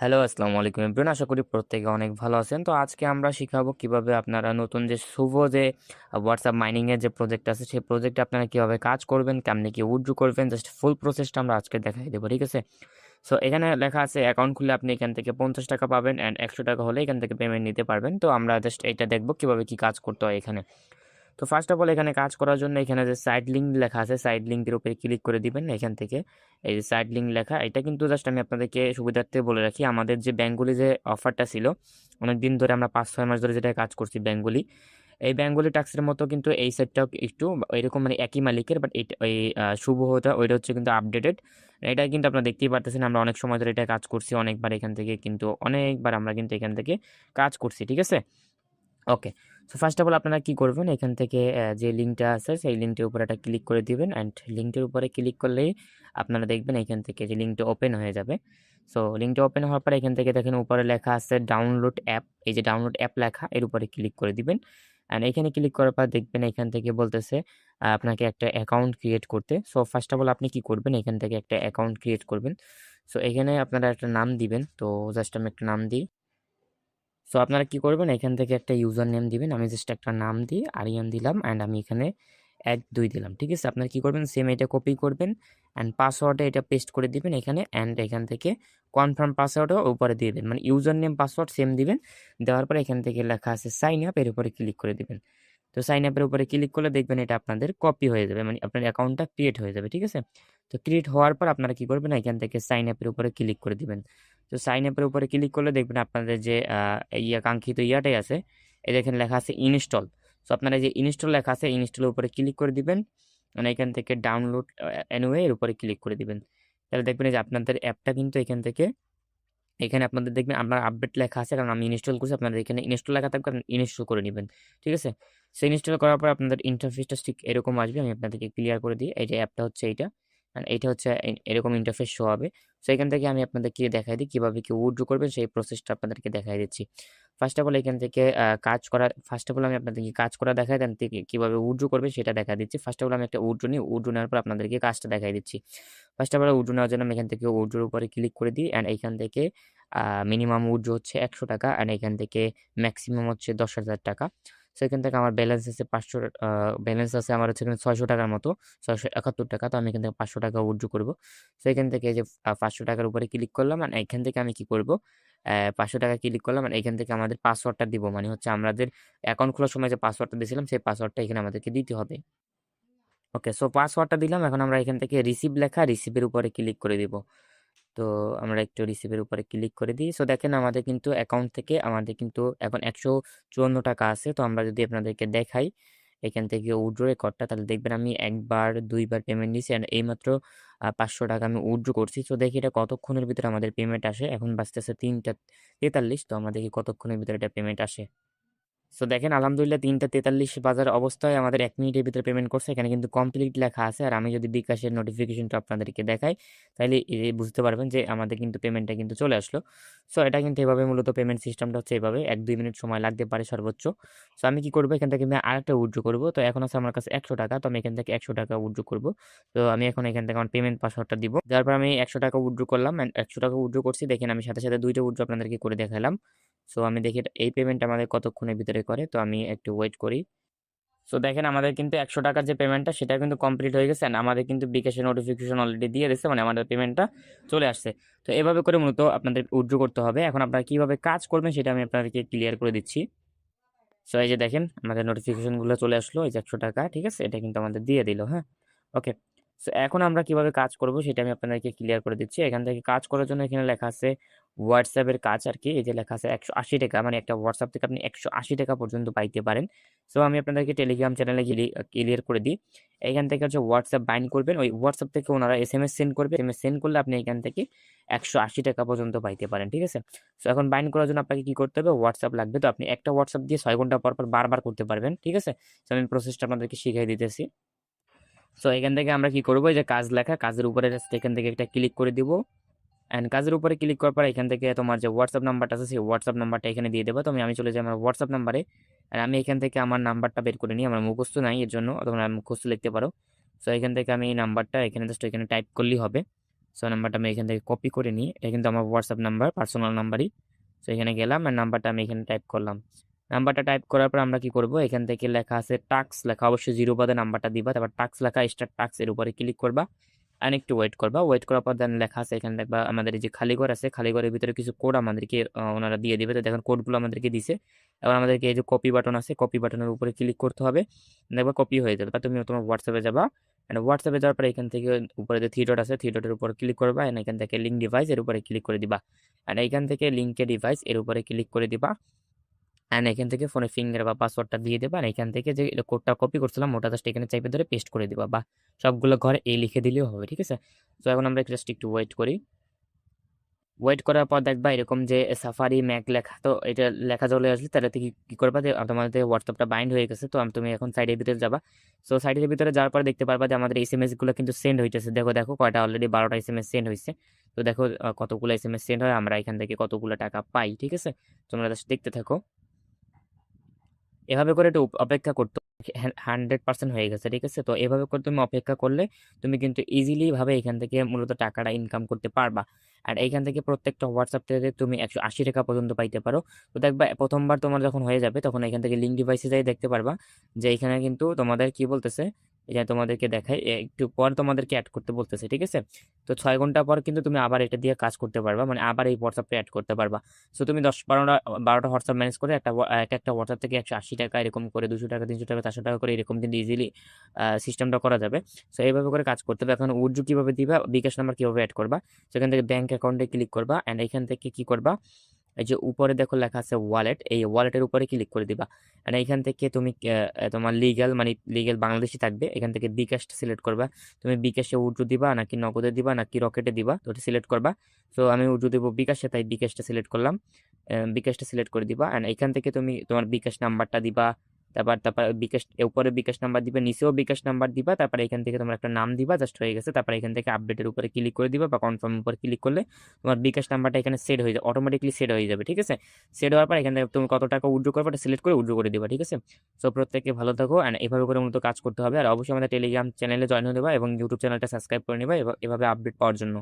Hello, আসসালামু আলাইকুম everyone. আশা করি প্রত্যেকে অনেক ভালো আছেন। তো আজকে আমরা শিখাবো কিভাবে আপনারা নতুন যে শুভ যে WhatsApp মাইনিং এর যে প্রজেক্ট আছে, সেই প্রজেক্টে আপনারা কিভাবে কাজ করবেন, কেমনে কি উইথড্র করবেন, জাস্ট ফুল প্রসেসটা আমরা আজকে দেখাই দেব। ঠিক আছে? সো এখানে লেখা আছে অ্যাকাউন্ট খুললে আপনি এখান থেকে ৳৫০ পাবেন অ্যান্ড ৳১০০ হলে এখান থেকে পেমেন্ট নিতে পারবেন। তো আমরা জাস্ট এইটা দেখব কিভাবে কি কাজ করতে হয় এখানে। তো ফার্স্ট অফ অল এখানে কাজ করার জন্য এখানে যে সাইড লিঙ্ক লেখা আছে, সাইড লিঙ্কের উপরে ক্লিক করে দিবেন। এখান থেকে এই যে সাইড লিঙ্ক লেখা, এটা কিন্তু জাস্ট আমি আপনাদেরকে সুবিধার্থে বলে রাখি। আমাদের যে ব্যাঙ্কগুলি যে অফারটা ছিল, অনেকদিন ধরে আমরা ৫-৬ মাস ধরে যেটা কাজ করছি ব্যাঙ্কগুলি। এই ব্যাঙ্কগুলি টাক্সের মতো কিন্তু এই সাইটটাও একটু এরকম মানে একই মালিকের, বাট এইটা ওই শুভটা ওইটা হচ্ছে কিন্তু আপডেটেড। এটা কিন্তু আপনারা দেখতেই পারতেছেন, আমরা অনেক সময় ধরে এটা কাজ করছি। অনেকবার এখান থেকে কিন্তু অনেকবার আমরা কিন্তু এখান থেকে কাজ করছি। ঠিক আছে? ওকে। সো ফার্স্ট অফ অল আপনারা কি করবেন, এখান থেকে যে লিঙ্কটা আছে সেই লিঙ্কটার উপরে একটা ক্লিক করে দিবেন অ্যান্ড লিঙ্কটার উপরে ক্লিক করলেই আপনারা দেখবেন এখান থেকে যে লিঙ্কটা ওপেন হয়ে যাবে। সো লিঙ্কটা ওপেন হওয়ার পরে এখান থেকে দেখেন উপরে লেখা আছে ডাউনলোড অ্যাপ। এই যে ডাউনলোড অ্যাপ লেখা এর উপরে ক্লিক করে দিবেন। অ্যান্ড এখানে ক্লিক করার পর দেখবেন এখান থেকে বলতেছে আপনাকে একটা অ্যাকাউন্ট ক্রিয়েট করতে। সো ফার্স্ট অফ অল আপনি কি করবেন, এখান থেকে একটা অ্যাকাউন্ট ক্রিয়েট করবেন। সো এখানে আপনারা একটা নাম দিবেন। তো জাস্ট আমি একটা নাম দিই। সো আপনারা কি করবেন, এখান থেকে একটা ইউজার নেম দিবেন। আমি জাস্ট একটা নাম দিই, আরিয়ান দিলাম অ্যান্ড আমি এখানে ১-২ দিলাম। ঠিক আছে? আপনারা কি করবেন, সেম এটা কপি করবেন অ্যান্ড পাসওয়ার্ডে এটা পেস্ট করে দিবেন এখানে অ্যান্ড এখান থেকে কনফার্ম পাসওয়ার্ডও উপরে দিয়ে দিবেন। মানে ইউজার নেম পাসওয়ার্ড সেম দিবেন। দেওয়ার পরে এখান থেকে লেখা আছে সাইন আপ, এর উপরে ক্লিক করে দিবেন। তো সাইন আপ এর উপরে ক্লিক করলে দেখবেন এটা আপনাদের কপি হয়ে যাবে। মানে আপনার অ্যাকাউন্টটা ক্রিয়েট হয়ে যাবে। ঠিক আছে? তো ক্রিয়েট হওয়ার পর আপনারা কি করবেন, এখান থেকে সাইন আপ এর উপরে ক্লিক করে দিবেন। তো সাইন আপ এর উপরে ক্লিক করলে দেখবেন আপনাদের যে কাঙ্ক্ষিত ইয়াটাই আছে। এই দেখেন লেখা আছে ইনস্টল। সো আপনারা যে ইনস্টল লেখা আছে, ইনস্টল এর উপরে ক্লিক করে দিবেন। মানে এখান থেকে ডাউনলোড এনিওয়ে এর উপরে ক্লিক করে দিবেন। তাহলে দেখবেন এই যে আপনাদের অ্যাপটা কিন্তু এখান থেকে এখানে আপনাদের দেখবেন আপনার আপডেট লেখা আছে, কারণ আমি ইনস্টল করছি। আপনাদের এখানে ইনস্টল লেখা থাকবে, আপনি ইনস্টল করে নিবেন। ঠিক আছে? সো ইনস্টল করার পর আপনাদের ইন্টারফেসটা ঠিক এরকম আসবে। আমি আপনাদেরকে ক্লিয়ার করে দিই। এই যে অ্যাপটা হচ্ছে এইটা। এইটা হচ্ছে এরকম ইন্টারফেস শো হবে। সো এখান থেকে আমি আপনাদেরকে দেখাই দিই কিভাবে কি উইথড্র করবেন, সেই প্রসেসটা আপনাদেরকে দেখাই দিচ্ছি। ফার্স্ট অফ অল এখান থেকে ফার্স্ট অফ অল আমি আপনাদেরকে কাজ করা দেখাই দেন থেকে কিভাবে উইথড্র করবেন সেটা দেখাই দিচ্ছি। ফার্স্ট অফ অল আমি একটা উইথড্র নিই। উইথড্র নেওয়ার পর আপনাদেরকে কাজটা দেখাই দিচ্ছি। ফার্স্ট অফ অল উইথড্র নেওয়ার জন্য আমি এখান থেকে উইথড্রর উপরে ক্লিক করে দিই অ্যান্ড এইখান থেকে মিনিমাম উইথড্র হচ্ছে ৳১০০ অ্যান্ড এখান থেকে মেক্সিমাম হচ্ছে ৳১০,০০০। সো এখান থেকে আমার ব্যালেন্স আছে ৫০০ ব্যালেন্স আছে আমার হচ্ছে এখানে ৳৬০০ র মতো, ৳৬৭১। তো আমি এখান থেকে ৳৫০০ উইথড্র করব। সো এখান থেকে এই যে ৳৫০০ র উপরে ক্লিক করলাম অ্যান্ড এখান থেকে আমি কি করব, ৳৫০০ ক্লিক করলাম অ্যান্ড এখান থেকে আমাদের পাসওয়ার্ডটা দিব। মানে হচ্ছে আমাদের অ্যাকাউন্ট খোলার সময় যে পাসওয়ার্ডটা দিয়েছিলাম, সেই পাসওয়ার্ডটা এখানে আমাদেরকে দিতে হবে। ওকে, সো পাসওয়ার্ডটা দিলাম। এখন আমরা এখান থেকে রিসিভ লেখা, রিসিভের উপরে ক্লিক করে দিব। তো আমরা একটু রিসিভের উপরে ক্লিক করে দিই। সো দেখেন আমাদের কিন্তু অ্যাকাউন্ট থেকে আমাদের কিন্তু এখন ৳১৫৪ আছে। তো আমরা যদি আপনাদেরকে দেখাই এখান থেকে উইথড্র রেকর্ডটা, তাহলে দেখবেন আমি ১ বার ২ বার পেমেন্ট দিছি অ্যান্ড এইমাত্র ৳৫০০ আমি উইথড্র করছি। সো দেখি এটা কতক্ষণের ভিতরে আমাদের পেমেন্ট আসে। এখন বাজতেছে ৩টা ৪৩। তো আমরা দেখি কতক্ষণের ভিতরে এটা পেমেন্ট আসে। সো দেখেন আলহামদুলিল্লাহ ৩টা ৪৩ বাজার অবস্থায় আমাদের ১ মিনিটের ভিতরে পেমেন্ট করছে। এখানে কিন্তু কমপ্লিট লেখা আছে। আর আমি যদি বিকাশের নোটিফিকেশনটা আপনাদেরকে দেখাই, তাইলে বুঝতে পারবেন যে আমাদের কিন্তু পেমেন্টটা কিন্তু চলে আসলো। সো এটা কিন্তু এভাবে মূলত পেমেন্ট সিস্টেমটা হচ্ছে এভাবে ১-২ মিনিট সময় লাগতে পারে সর্বোচ্চ। সো আমি কি করব, এখান থেকে আমি আরেকটা উইথড্র করব। তো এখন আছে আমার কাছে ৳১০০। তো আমি এখান থেকে ৳১০০ উইথড্র করব। তো আমি এখন এখান থেকে আমার পেমেন্ট পাসওয়ার্ডটা দিব। দেওয়ার পর আমি ৳১০০ উইথড্র করলাম অ্যান্ড ৳১০০ উইথড্র করছি। দেখেন আমি সাথে ২ টা উইথড্র আপনাদেরকে করে দেখাইলাম। সো আমি দেখি এই পেমেন্টটা আমাদের কতক্ষণের ভিতরে করে। তো আমি একটু ওয়েট করি। সো দেখেন আমাদের কিন্তু ৳১০০ যে পেমেন্টটা সেটা কিন্তু কমপ্লিট হয়ে গেছে অ্যান্ড আমাদের কিন্তু বিকাশের নোটিফিকেশন অলরেডি দিয়ে দিছে। মানে আমাদের পেমেন্টটা চলে আসছে। তো এভাবে করে মূলত আপনাদের উইথড্র করতে হবে। এখন আপনারা কিভাবে কাজ করবেন সেটা আমি আপনাদেরকে ক্লিয়ার করে দিচ্ছি। সো এই যে দেখেন আমাদের নোটিফিকেশনগুলো চলে আসলো। এই যে ৳১০০, ঠিক আছে? এটা কিন্তু আমাদের দিয়ে দিল, হ্যাঁ? ওকে। সো এখন আমরা কিভাবে কাজ করব সেটা আমি আপনাদেরকে ক্লিয়ার করে দিচ্ছি। এখান থেকে কাজ করার জন্য এখানে লেখা আছে WhatsApp এর কাজ আরকি। এই যে লেখা আছে ৳১৮, মানে একটা WhatsApp থেকে আপনি ৳১৮ পর্যন্ত পাইতে পারেন। সো আমি আপনাদেরকে টেলিগ্রাম চ্যানেলে ক্লিয়ার করে দিই। এখান থেকে হচ্ছে WhatsApp বাইন্ড করবেন। ওই WhatsApp থেকে ওনারা এসএমএস সেন্ড করবে। এসএমএস সেন্ড করলে আপনি এখান থেকে ৳১৮ পর্যন্ত পাইতে পারেন। ঠিক আছে? সো এখন বাইন্ড করার জন্য আপনাকে কি করতে হবে? WhatsApp লাগবে। তো আপনি একটা WhatsApp দিয়ে ৬ ঘন্টা পর বারবার করতে পারবেন। ঠিক আছে? সো আমি প্রসেসটা আপনাদেরকে শিখাই দিতেছি। সো এখান থেকে আমরা কি করব, এই যে কাজ লেখা, কাজের উপরে জাস্ট এখান থেকে একটা ক্লিক করে দিব। অ্যান্ড কাজের উপরে ক্লিক করার পর এখান থেকে তোমার যে WhatsApp নাম্বারটা আছে সেই WhatsApp নাম্বারটা এখানে দিয়ে দেবা। তো আমি চলে যাই আমার WhatsApp নাম্বারে। আর আমি এখান থেকে আমার নাম্বারটা বের করে নিই। আমার মুখস্থ নাই এর জন্য তোমরা মুখস্থ লিখতে পারো। সো এখান থেকে আমি এই নাম্বারটা এখানে জাস্ট এখানে টাইপ করলেই হবে। সো নাম্বারটা আমি এখান থেকে কপি করে নিই, এটা কিন্তু আমার হোয়াটসঅ্যাপ নাম্বার, পার্সোনাল নাম্বারই। সো এখানে গেলাম আর নাম্বারটা আমি এখানে টাইপ করলাম। নাম্বারটা টাইপ করার পর আমরা কি করব, এখান থেকে লেখা আছে টাক্স লেখা, অবশ্যই জিরো বাদে নাম্বারটা দিবা, তারপর টাক্স লেখা, স্টার্ট টাক্স এর উপরে ক্লিক করবা আর একটু ওয়েট করবা। ওয়েট করার পর দেন লেখা আছে এখানে দেখবা আমাদের এই যে খালি ঘর আছে, খালি ঘরের ভিতরে কিছু কোড আমাদেরকে ওনারা দিয়ে দিবে। তো দেখেন কোডগুলো আমাদেরকে দিছে। এবার আমাদেরকে এই যে কপি বাটন আছে, কপি বাটনের উপরে ক্লিক করতে হবে, দেখবা কপি হয়ে যাবে। তা তুমি তোমার হোয়াটসঅ্যাপে যাবা, হোয়াটসঅ্যাপে যাওয়ার পরে এখান থেকে উপরে যে থ্রি ডট আছে, থ্রি ডটের উপর ক্লিক করবা, এখান থেকে লিঙ্ক ডিভাইস এর উপরে ক্লিক করে দিবা, আর এইখান থেকে লিঙ্কে ডিভাইস এর উপরে ক্লিক করে দিবা। অ্যান্ড এখান থেকে ফোনে ফিঙ্গার বা পাসওয়ার্ডটা দিয়ে দেবা, আর এখান থেকে যে কোডটা কপি করছিলাম ওটা জাস্ট এখানে চাইপে ধরে পেস্ট করে দিবা, বা সবগুলো ঘরে এই লিখে দিলেও হবে, ঠিক আছে। তো এখন আমরা জাস্ট একটু ওয়েট করি। ওয়েট করার পর দেখবা এরকম যে সাফারি ম্যাক লেখা, তো এটা লেখা চলে আসলে তাহলে কি কি করবা, যে তোমাদের হোয়াটসঅ্যাপটা বাইন্ড হয়ে গেছে। তো তুমি এখন সাইডের ভিতরে যাবা। সো সাইডের ভিতরে যাওয়ার পর দেখতে পারবা যে আমাদের এসএমএস গুলো কিন্তু সেন্ড হইতেছে। দেখো দেখো কয়টা, অলরেডি 12টা এসএমএস সেন্ড হয়েছে। তো দেখো কতগুলো এসএমএস সেন্ড হয়, আমরা এখান থেকে কতগুলো টাকা পাই, ঠিক আছে। তোমরা জাস্ট দেখতে থাকো। এভাবে করে একটু অপেক্ষা করতে 100% হয়ে গেছে, ঠিক আছে। তো এভাবে করে তুমি অপেক্ষা করলে তুমি কিন্তু ইজিলি ভাবে এখান থেকে মূলত টাকাটা ইনকাম করতে পারবা। আর এইখান থেকে প্রত্যেকটা হোয়াটসঅ্যাপ থেকে তুমি 180 টাকা পর্যন্ত পাইতে পারো। তো দেখবা প্রথমবার তোমার যখন হয়ে যাবে তখন এখান থেকে লিঙ্ক ডিভাইসে যাই দেখতে পারবা যে এখানে কিন্তু তোমাদের কি বলতেছে, এটা তোমাদেরকে দেখাই, একটু পর তোমাদেরকে অ্যাড করতে বলতেছে, ঠিক আছে। তো 6 ঘন্টা পর কিন্তু তুমি আবার এটা দিয়ে কাজ করতে পারবা, মানে আবার এই হোয়াটসঅ্যাপে অ্যাড করতে পারবা। সো তুমি 10-12টা হোয়াটসঅ্যাপ ম্যানেজ করে একটা হোয়াটসঅ্যাপ থেকে 180 টাকা এরকম করে, 200 টাকা, 300 টাকা, 400 টাকা করে এরকম কিন্তু ইজিলি সিস্টেমটা করা যাবে। সো এইভাবে করে কাজ করতে হবে। এখন উর্জু কিভাবে দিবা, বিকাশ নাম্বার কিভাবে অ্যাড করবা, সেখান থেকে ব্যাংক অ্যাকাউন্টে ক্লিক করবা, অ্যান্ড এখান থেকে কি করবা, এই যে উপরে দেখো লেখা আছে ওয়ালেট, এই ওয়ালেটের উপরে ক্লিক করে দিবা। আর এখান থেকে তুমি তোমার লিগ্যাল মানে লিগ্যাল বাংলাদেশি থাকবে, এখান থেকে বিকাশটা সিলেক্ট করবা। তুমি বিকাশে উর্জু দিবা নাকি নগদে দিবা নাকি রকেটে দিবা, তো ওটা সিলেক্ট করবা। তো আমি উর্জু দেবো বিকাশে, তাই বিকাশটা সিলেক্ট করলাম। বিকাশটা সিলেক্ট করে দিবা, অ্যান্ড এখান থেকে তুমি তোমার বিকাশ নাম্বারটা দিবা। তারপর তারপর বিকাশ উপরে বিকাশ নাম্বার দিবা, নিচেও বিকাশ নাম্বার দিবা, তারপর এখান থেকে তোমার একটা নাম দিবা, জাস্ট হয়ে গেছে। তারপর এখান থেকে আপডেটের উপরে ক্লিক করে দিবা বা কনফার্ম উপরে ক্লিক করলে তোমার বিকাশ নাম্বারটা এখানে সেট হয়ে যাবে, অটোমেটিকলি সেট হয়ে যাবে, ঠিক আছে। সেট হওয়ার পর এখান থেকে তুমি কত টাকা উইথড্র করবে এটা সিলেক্ট করে উইথড্র করে দিবা, ঠিক আছে। সো প্রত্যেকে ভালো থাকো, অ্যান্ড এভাবে করে মূলত কাজ করতে হবে। আর অবশ্যই আমাদের টেলিগ্রাম চ্যানেলে জয়েন হয়ে দেবা এবং ইউটিউব চ্যানেলটা সাবস্ক্রাইব করে নেবা এভাবে আপডেট পাওয়ার জন্য।